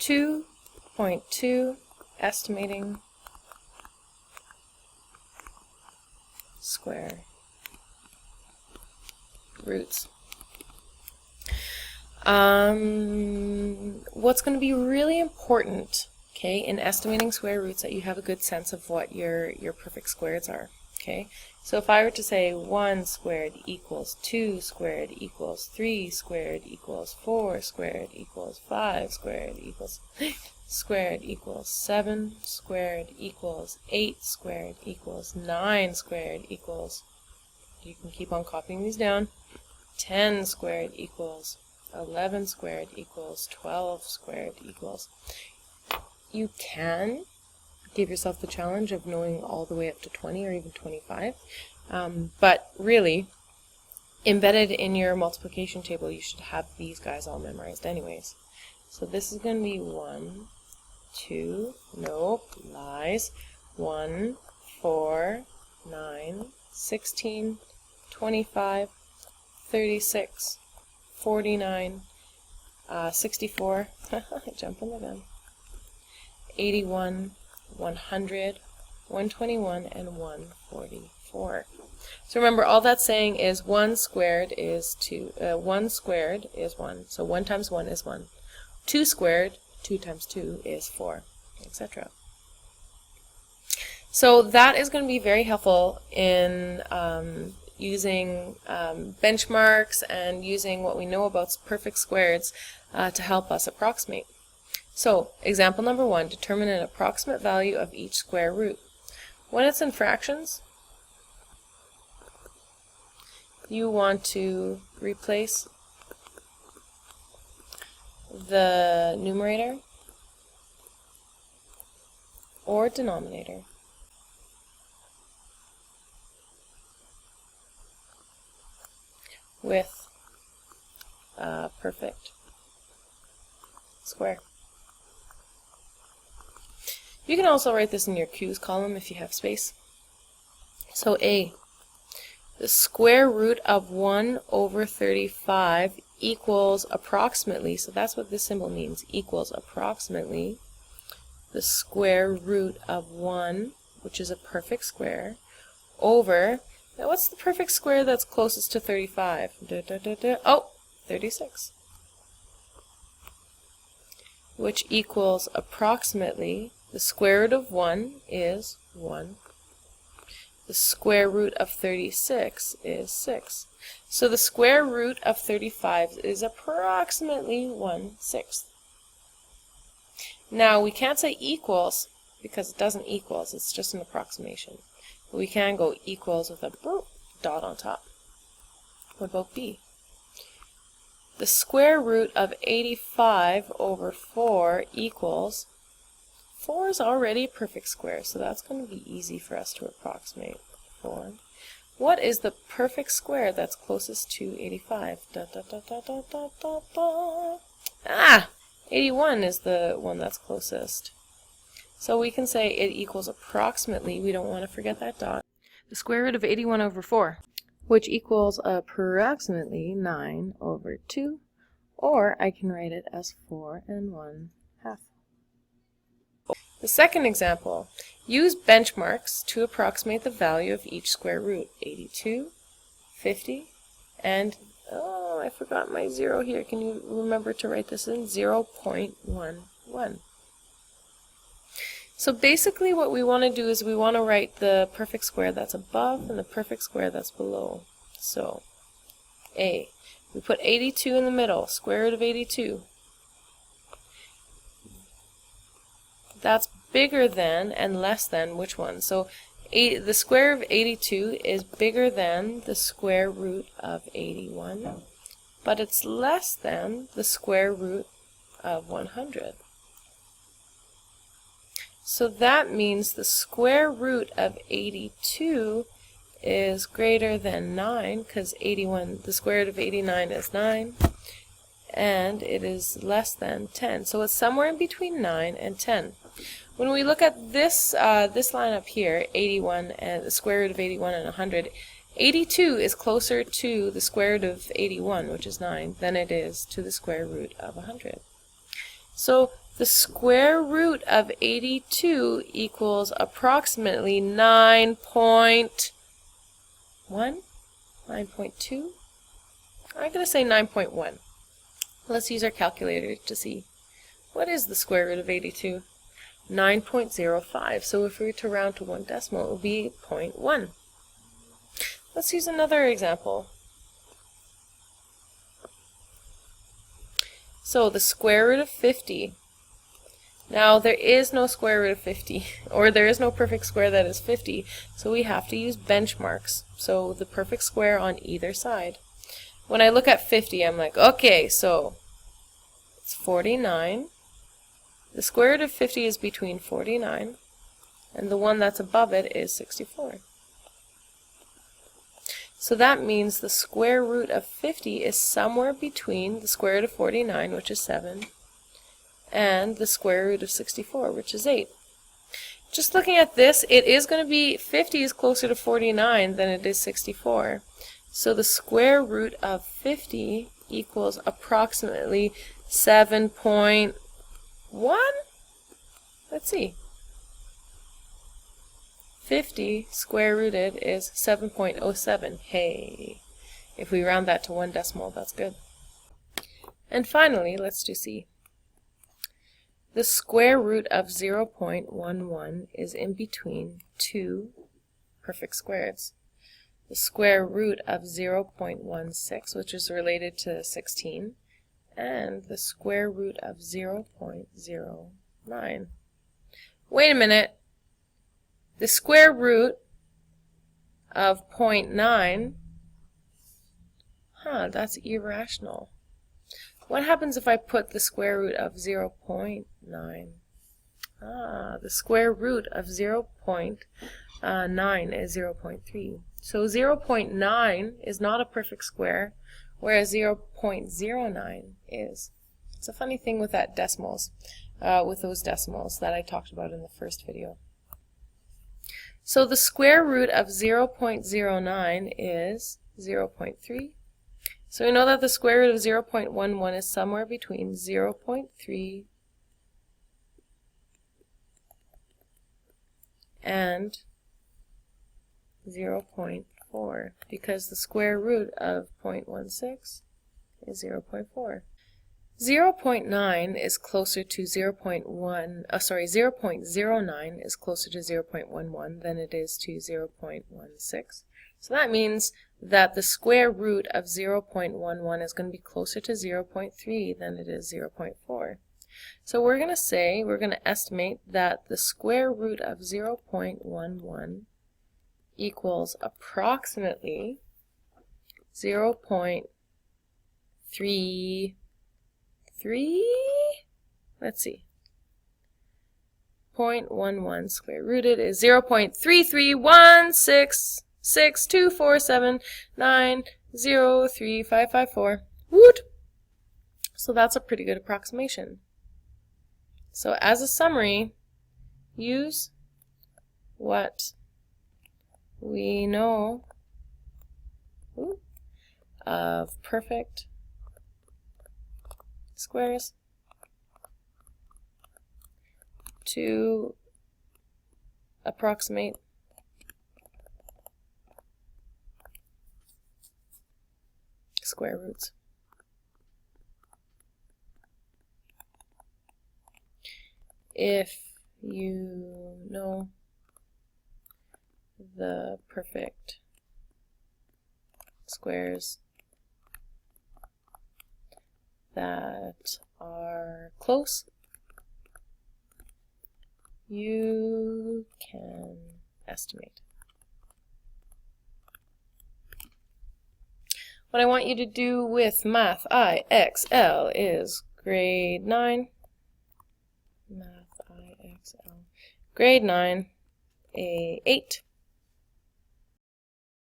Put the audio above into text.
2.2 estimating square roots. What's going to be really important, okay, in estimating square roots, that you have a good sense of what your perfect squares are. Okay, so if I were to say 1 squared equals 2 squared equals 3 squared equals 4 squared equals 5 squared equals squared equals 7 squared equals 8 squared equals 9 squared equals, you can keep on copying these down, 10 squared equals 11 squared equals 12 squared equals. You can give yourself the challenge of knowing all the way up to 20 or even 25, but really, embedded in your multiplication table, you should have these guys all memorized anyways. So this is going to be 1, 2, nope, lies, 1, 4, 9, 16, 25, 36, 49, 64, jumping the gun, 81, 100, 121, and 144. So remember, all that's saying is 1 squared is 2, 1 squared is 1, so 1 times 1 is 1. 2 squared, 2 times 2 is 4, etc. So that is going to be very helpful in using benchmarks and using what we know about perfect squares to help us approximate. So, example number 1, determine an approximate value of each square root. When it's in fractions, you want to replace the numerator or denominator with a perfect square. You can also write this in your Q's column if you have space. So A, the square root of 1 over 35 equals approximately, so that's what this symbol means, equals approximately the square root of 1, which is a perfect square, over, now what's the perfect square that's closest to 35? Oh, 36. Which equals approximately, the square root of 1 is 1. The square root of 36 is 6. So the square root of 35 is approximately 1/6. Now we can't say equals because it doesn't equals, it's just an approximation. But we can go equals with a dot on top. What about B? The square root of 85 over 4 equals, 4 is already a perfect square, so that's going to be easy for us to approximate. 4. What is the perfect square that's closest to 85? Ah! 81 is the one that's closest. So we can say it equals approximately, we don't want to forget that dot, the square root of 81 over 4, which equals approximately 9 over 2, or I can write it as 4 1/2. The second example, use benchmarks to approximate the value of each square root, 82, 50, and, oh, I forgot my 0 here. Can you remember to write this in? 0.11. So basically what we want to do is we want to write the perfect square that's above and the perfect square that's below. So, A, we put 82 in the middle, square root of 82. That's bigger than and less than which one? So the square of 82 is bigger than the square root of 81, but it's less than the square root of 100. So that means the square root of 82 is greater than 9, because 81, the square root of 89 is 9, and it is less than 10. So it's somewhere in between 9 and 10. When we look at this this line up here, 81 and the square root of 81 and 100, 82 is closer to the square root of 81, which is 9, than it is to the square root of 100. So the square root of 82 equals approximately 9.1? 9.2? I'm going to say 9.1. Let's use our calculator to see. What is the square root of 82? 9.05. So if we were to round to one decimal, it would be 0.1. Let's use another example. So the square root of 50. Now there is no square root of 50, or there is no perfect square that is 50, so we have to use benchmarks. So the perfect square on either side. When I look at 50, I'm like, okay, so it's 49. The square root of 50 is between 49, and the one that's above it is 64. So that means the square root of 50 is somewhere between the square root of 49, which is 7, and the square root of 64, which is 8. Just looking at this, it is going to be 50 is closer to 49 than it is 64. So the square root of 50 equals approximately 7.1? Let's see. 50 square rooted is 7.07. Hey, if we round that to one decimal, that's good. And finally, let's do C. The square root of 0.11 is in between two perfect squares. The square root of 0.16, which is related to 16, and the square root of 0.09. Wait a minute. The square root of 0.9, that's irrational. What happens if I put the square root of 0.9? The square root of 0.9 is 0.3. So 0.9 is not a perfect square, whereas 0.09 is. It's a funny thing with that decimals, with those decimals that I talked about in the first video. So the square root of 0.09 is 0.3. So we know that the square root of 0.11 is somewhere between 0.3 and 0.4, because the square root of 0.16 is 0.4. 0.9 is closer to 0.09 is closer to 0.11 than it is to 0.16. So that means that the square root of 0.11 is going to be closer to 0.3 than it is 0.4. So we're going to estimate that the square root of 0.11 equals approximately 0.33. Let's see. 0.11 square rooted is 0.33166247903554. Woot! So that's a pretty good approximation. So as a summary, use what we know of perfect squares to approximate square roots. If you know the perfect squares that are close, you can estimate. What I want you to do with Math IXL is grade 9. Math IXL. Grade 9, A8.